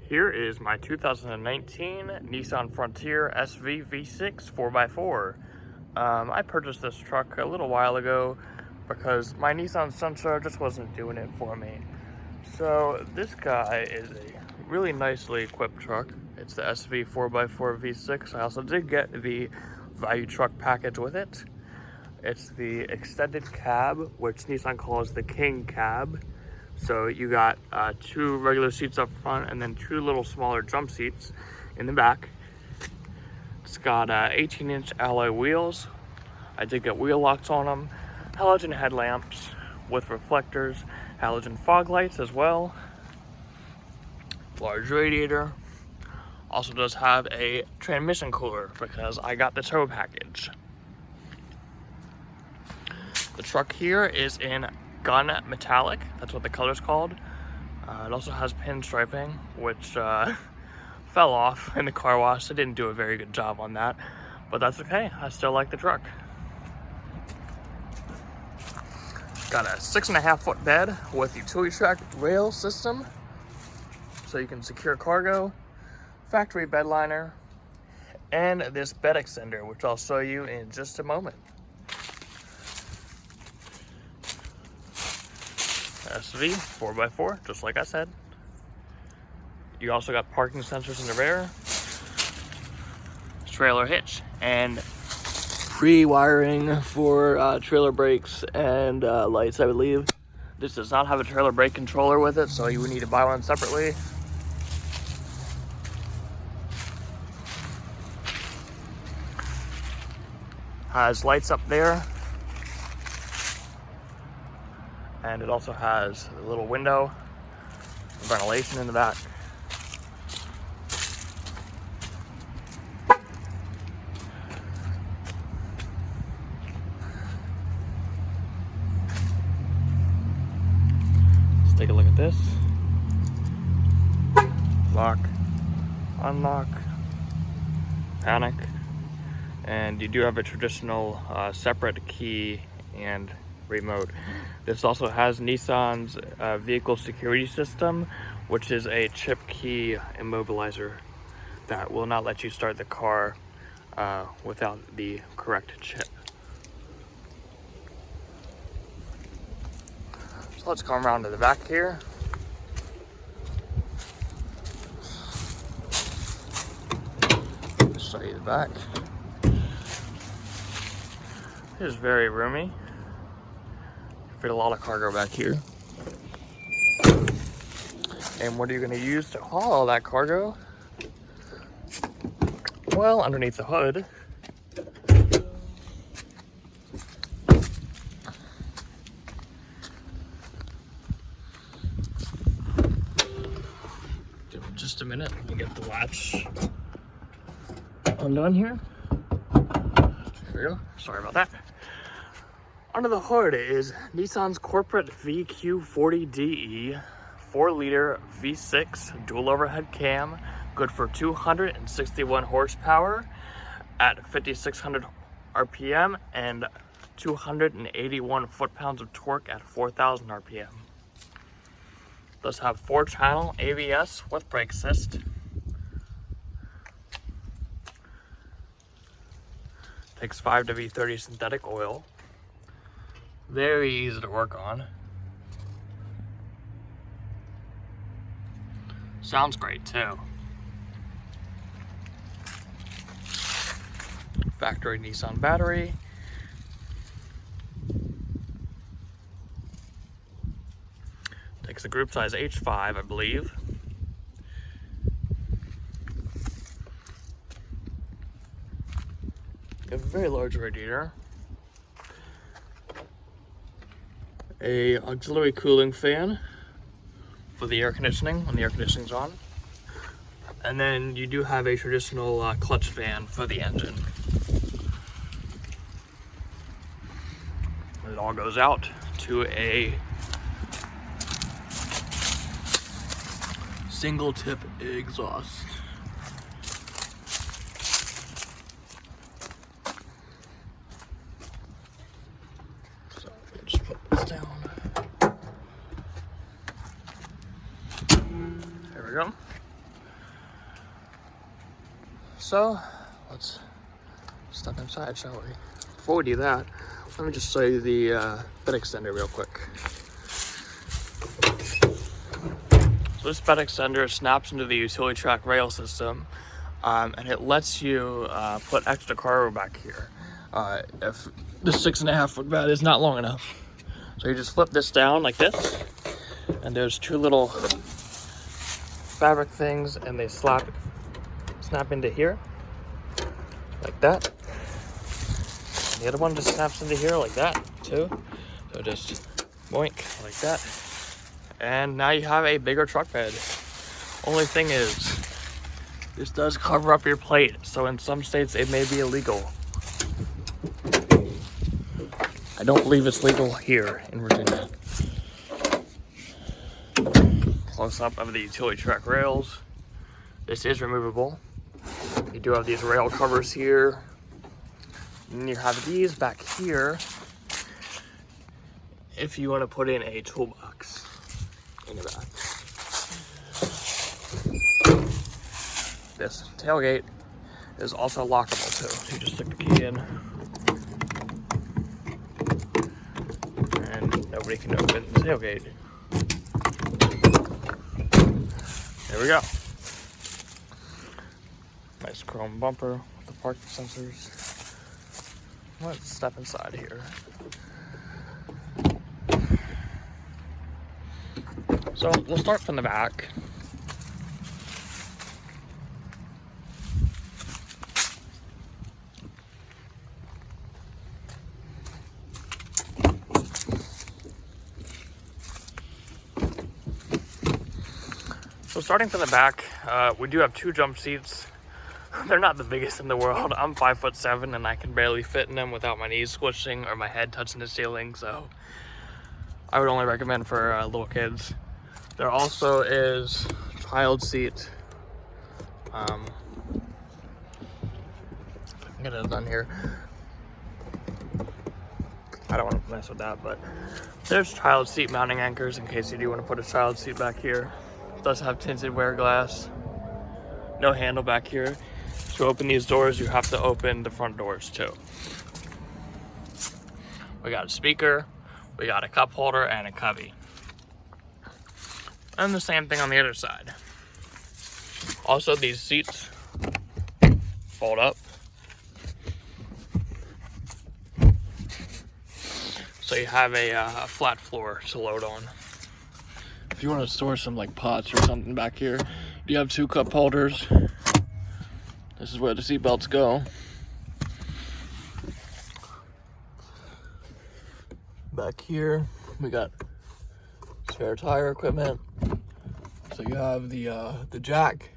Here is my 2019 Nissan Frontier SV V6 4x4. I purchased this truck a little while ago because my Nissan Sentra just wasn't doing it for me. So this guy is a really nicely equipped truck. It's the SV 4x4 V6. I also did get the value truck package with it. It's the extended cab, which Nissan calls the King cab. So you got 2 regular seats up front and then 2 little smaller jump seats in the back. It's got 18-inch alloy wheels. I did get wheel locks on them, halogen headlamps with reflectors, halogen fog lights as well, large radiator. Also does have a transmission cooler because I got the tow package. The truck here is in gun metallic, that's what the color's called. It also has pinstriping, which fell off in the car wash. They didn't do a very good job on that, but that's okay. I still like the truck. Got a 6.5-foot bed with utility track rail system, so you can secure cargo, factory bed liner, and this bed extender, which I'll show you in just a moment. SV 4x4, just like I said. You also got parking sensors in the rear, trailer hitch, and pre-wiring for trailer brakes and lights, I believe. This does not have a trailer brake controller with it, so you would need to buy one separately. Has lights up there. And it also has a little window, ventilation in the back. Let's take a look at this. Lock, unlock, panic, and you do have a traditional separate key and remote. This also has Nissan's vehicle security system, which is a chip key immobilizer that will not let you start the car without the correct chip. So let's come around to the back here. Show you the back. It is very roomy. Fit a lot of cargo back here. And what are you going to use to haul all that cargo? Well, underneath the hood, give it just a minute. Let me get the latch undone here. There we go. Sorry about that. Under the hood is Nissan's corporate VQ40DE 4-liter V6 dual overhead cam, good for 261 horsepower at 5,600 RPM and 281 foot-pounds of torque at 4,000 RPM. Does have 4-channel ABS with brake assist. Takes 5W30 synthetic oil. Very easy to work on. Sounds great too. Factory Nissan battery. Takes a group size H5, I believe. A very large radiator. A auxiliary cooling fan for the air conditioning when the air conditioning's on, and then you do have a traditional clutch fan for the engine. It all goes out to a single tip exhaust. There we go. So let's step inside, shall we? Before we do that, let me just show you the bed extender real quick. So this bed extender snaps into the utility track rail system, and it lets you put extra cargo back here if the 6.5 foot bed is not long enough. So you just flip this down like this, and there's two little fabric things, and they snap into here like that. And the other one just snaps into here like that too. So just boink like that. And now you have a bigger truck bed. Only thing is, this does cover up your plate, so in some states it may be illegal. I don't believe it's legal here in Virginia. Close up of the utility track rails. This is removable. You do have these rail covers here. And you have these back here if you want to put in a toolbox in the back. This tailgate is also lockable too. So you just stick the key in and nobody can open the tailgate. There we go. Nice chrome bumper with the parking sensors. Let's step inside here. So we'll start from the back. So starting from the back, we do have two jump seats. They're not the biggest in the world. I'm 5'7" and I can barely fit in them without my knees squishing or my head touching the ceiling, so I would only recommend for little kids. There also is child seat. I'm gonna done here. I don't want to mess with that, but there's child seat mounting anchors in case you do want to put a child seat back here. It does have tinted wear glass. No handle back here. To open these doors, you have to open the front doors too. We got a speaker, we got a cup holder, and a cubby. And the same thing on the other side. Also, these seats fold up. So you have a flat floor to load on. If you want to store some like pots or something back here, you have two cup holders. This is where the seat belts go. Back here, we got spare tire equipment. So you have the jack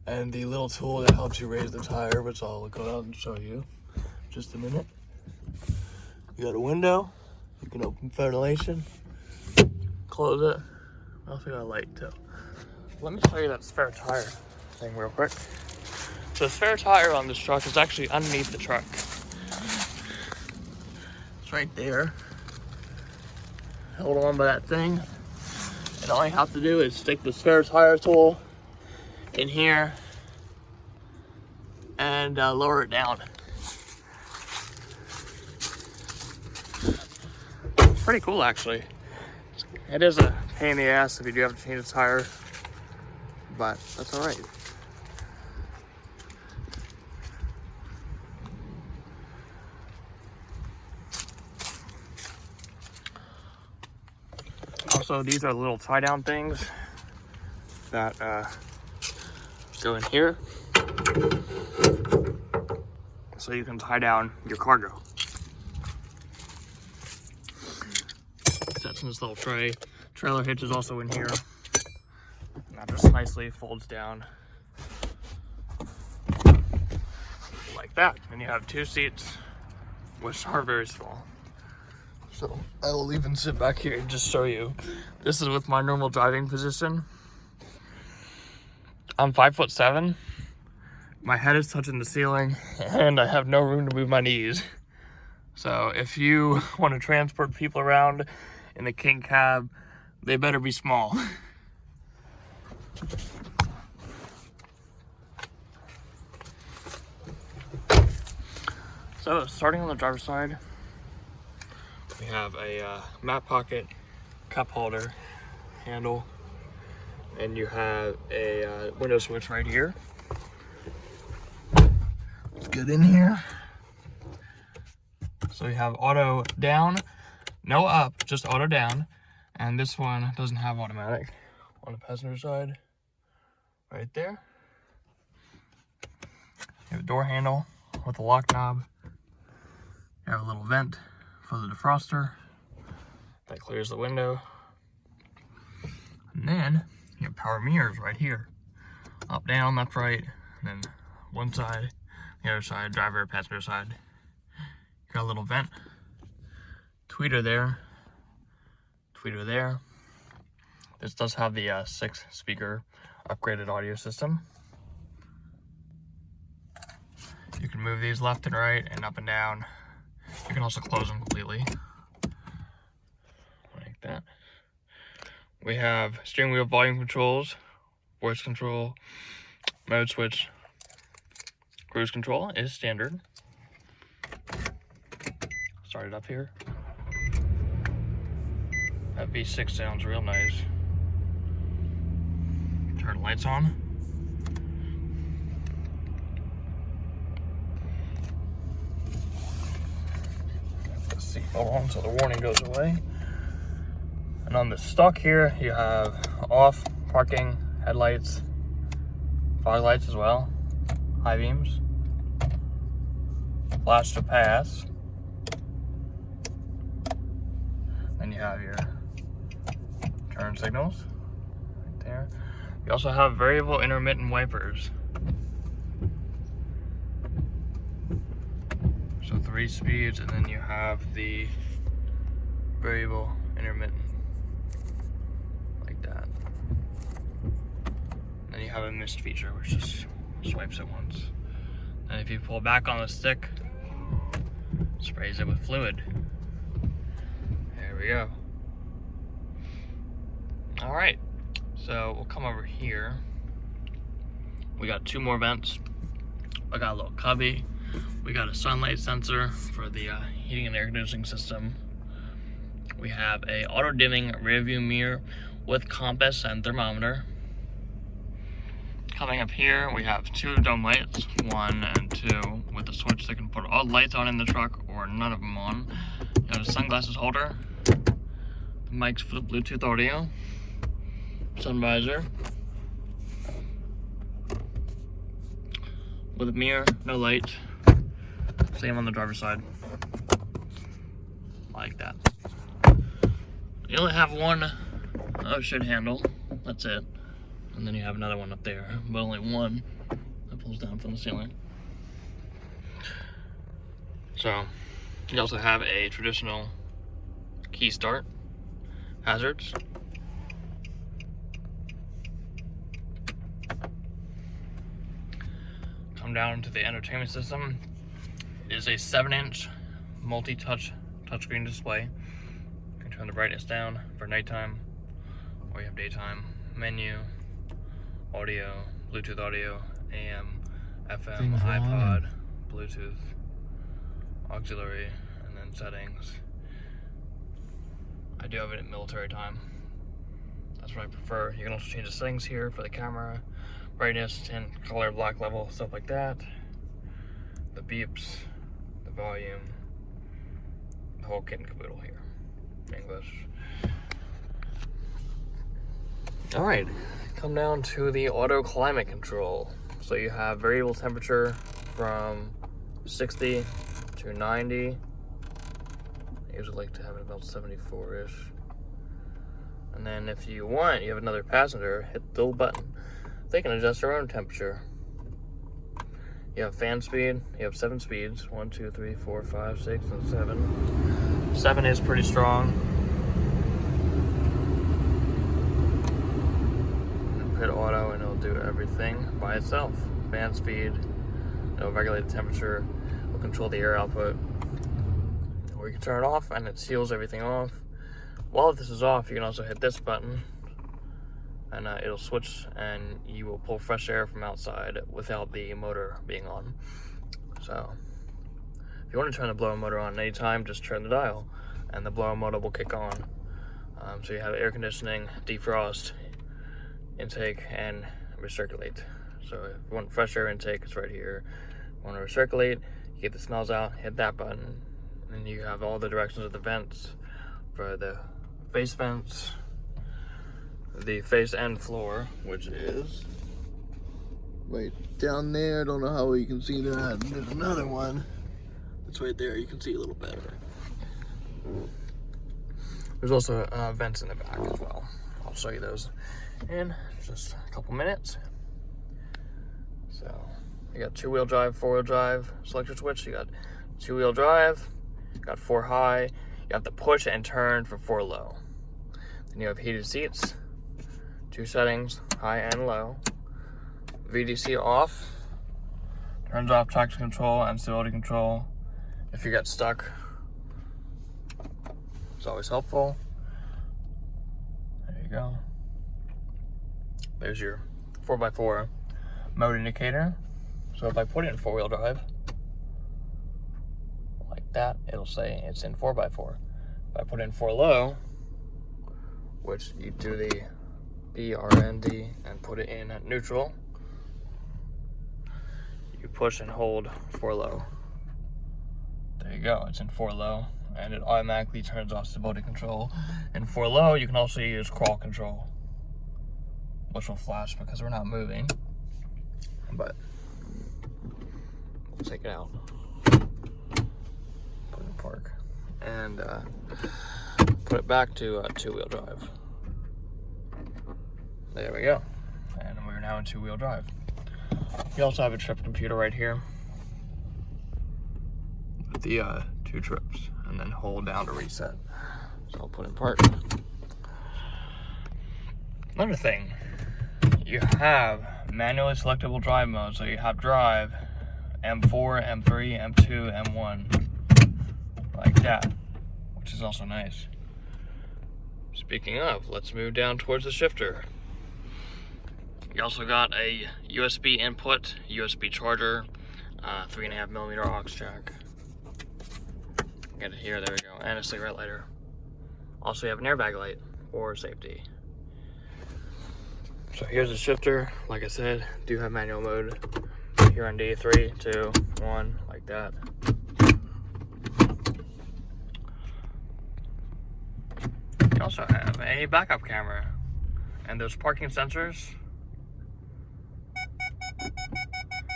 and the little tool that helps you raise the tire, which I'll go out and show you in just a minute. You got a window. You can open ventilation, close it. Also got a light too. Let me show you that spare tire thing real quick. So the spare tire on this truck is actually underneath the truck. It's right there. Hold on by that thing. And all you have to do is stick the spare tire tool in here and lower it down. Pretty cool, actually. It is a pain in the ass if you do have to change a tire, but that's all right. Also, these are little tie-down things that go in here, so you can tie down your cargo. Sets in this little tray. Trailer hitch is also in here. And that just nicely folds down like that. And you have two seats, which are very small. So I will even sit back here and just show you. This is with my normal driving position. I'm 5'7". My head is touching the ceiling and I have no room to move my knees. So if you want to transport people around in the king cab, they better be small. So starting on the driver's side, we have a map pocket, cup holder, handle, and you have a window switch right here. Let's get in here. So we have auto down, no up, just auto down. And this one doesn't have automatic. On the passenger side, right there. You have a door handle with a lock knob. You have a little vent for the defroster. That clears the window. And then you have power mirrors right here. Up, down, left, right, and then one side, the other side, driver, passenger side. You got a little vent. Tweeter there. Tweeter there. This does have the 6-speaker upgraded audio system. You can move these left and right and up and down. You can also close them completely. Like that. We have steering wheel volume controls, voice control, mode switch, cruise control is standard. Start it up here. That V6 sounds real nice. Turn the lights on. Put the seatbelt on so the warning goes away. And on the stock here, you have off, parking, headlights, fog lights as well, high beams, flash to pass. Then you have your turn signals right there. You also have variable intermittent wipers. So 3 speeds, and then you have the variable intermittent, like that. Then you have a mist feature, which just swipes it once. And if you pull back on the stick, sprays it with fluid. There we go. All right, so we'll come over here. We got 2 more vents. I got a little cubby. We got a sunlight sensor for the heating and air conditioning system. We have a auto dimming rear view mirror with compass and thermometer. Coming up here, we have 2 dome lights, 1 and 2, with a switch that can put all the lights on in the truck or none of them on. You have a sunglasses holder, the mics for the Bluetooth audio, sun visor, with a mirror, no light. Same on the driver's side, like that. You only have one shit handle, that's it. And then you have another one up there, but only one that pulls down from the ceiling. So, you also have a traditional key start, hazards. Come down to the entertainment system. It is a 7-inch multi-touch touchscreen display. You can turn the brightness down for nighttime, or you have daytime. Menu, audio, Bluetooth audio, AM, FM, iPod, Bluetooth, auxiliary, and then settings. I do have it at military time. That's what I prefer. You can also change the settings here for the camera, brightness, tint, color, black level, stuff like that. The beeps, the volume, the whole kit and caboodle here. English. All right, come down to the auto climate control. So you have variable temperature from 60 to 90. I usually like to have it about 74-ish. And then if you want, you have another passenger, hit the little button. They can adjust their own temperature. You have fan speed, you have 7 speeds. 1, 2, 3, 4, 5, 6, and 7. 7 is pretty strong. Hit auto and it'll do everything by itself. Fan speed, it'll regulate the temperature, it'll control the air output. Or you can turn it off and it seals everything off. While this is off, you can also hit this button and it'll switch and you will pull fresh air from outside without the motor being on. So If you want to turn the blower motor on anytime, just turn the dial and the blower motor will kick on. So you have air conditioning, defrost, intake, and recirculate. So if you want fresh air intake, it's right here. If you want to recirculate, you get the smells out, hit that button, and you have all the directions of the vents for the face vents, the face and floor, which is right down there. I don't know how well you can see that. There's another one. It's right there. You can see a little better. There's also vents in the back as well. I'll show you those in just a couple minutes. So you got 2-wheel drive, 4-wheel drive, selector switch. You got 2-wheel drive, you got 4 high. You have to push and turn for 4 low. Then you have heated seats, 2 settings, high and low. VDC off, turns off traction control and stability control. If you get stuck, it's always helpful. There you go. There's your 4x4 mode indicator. So if I put it in 4-wheel drive, like that, it'll say it's in 4x4. If I put it in 4 low, which you do the BRND and put it in neutral, you push and hold 4 low. There you go, it's in 4 low, and it automatically turns off stability control. In 4 low, you can also use crawl control, which will flash because we're not moving, but we'll take it out, put it in park, and put it back to 2-wheel drive. There we go, and we're now in 2-wheel drive. You also have a trip computer right here with the 2 trips, and then hold down to reset. So I'll put in park. Another thing, you have manually selectable drive mode. So you have drive, M4, M3, M2, M1, like that, which is also nice. Speaking of, let's move down towards the shifter. You also got a USB input, USB charger, 3.5mm aux jack. Get it here, there we go, and a cigarette lighter. Also, you have an airbag light for safety. So here's the shifter. Like I said, do have manual mode. Here on D, 3, 2, 1, like that. You also have a backup camera, and those parking sensors.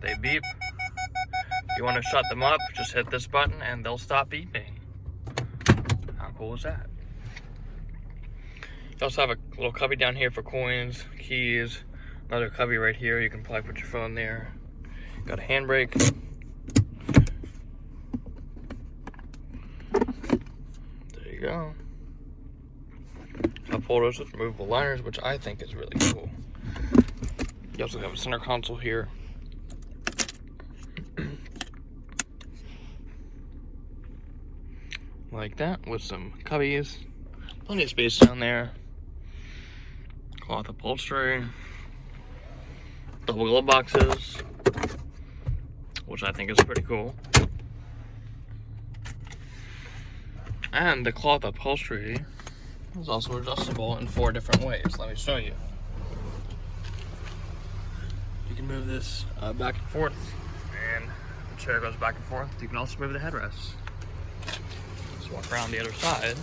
They beep. If you want to shut them up, just hit this button and they'll stop beeping. How cool is that? You also have a little cubby down here for coins, keys, another cubby right here. You can probably put your phone there. Got a handbrake. There you go. Cup holders with removable liners, which I think is really cool. You also have a center console here. Like that, with some cubbies. Plenty of space down there. Cloth upholstery. Double glove boxes, which I think is pretty cool. And the cloth upholstery is also adjustable in 4 different ways. Let me show you. You can move this back and forth, and the chair goes back and forth. You can also move the headrest. Let's walk around the other side.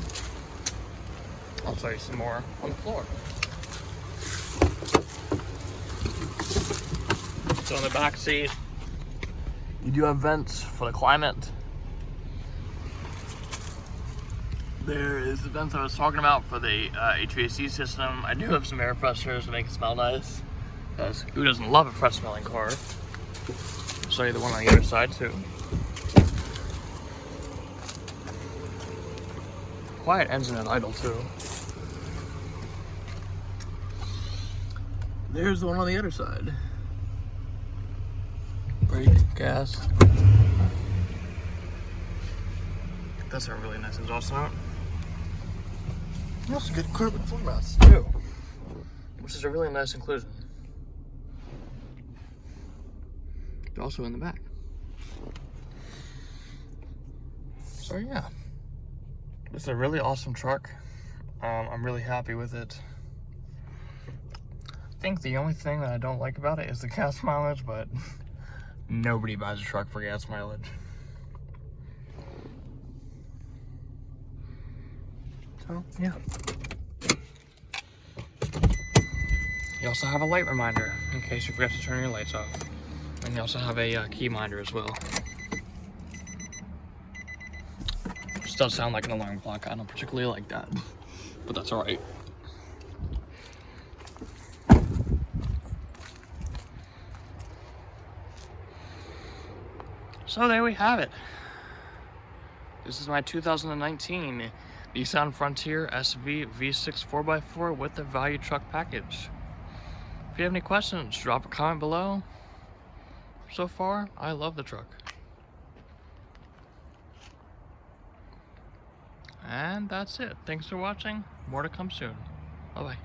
I'll show you some more on the floor. So on the back seat, you do have vents for the climate. There is the vents I was talking about for the HVAC system. I do have some air fresheners to make it smell nice, because who doesn't love a fresh smelling car? I'll show you the one on the other side too. Quiet engine at idle too. There's the one on the other side. Brake, gas. That's a really nice exhaust note. Also good carbon floor mats too, which is a really nice inclusion. Also in the back. So yeah, it's a really awesome truck. I'm really happy with it. I think the only thing that I don't like about it is the gas mileage, but nobody buys a truck for gas mileage. So yeah. You also have a light reminder in case you forgot to turn your lights off. And you also have a key minder as well. This does sound like an alarm clock. I don't particularly like that, but that's all right. So there we have it. This is my 2019 Nissan Frontier SV V6 4x4 with the value truck package. If you have any questions, drop a comment below. So far, I love the truck. And that's it. Thanks for watching. More to come soon. Bye-bye.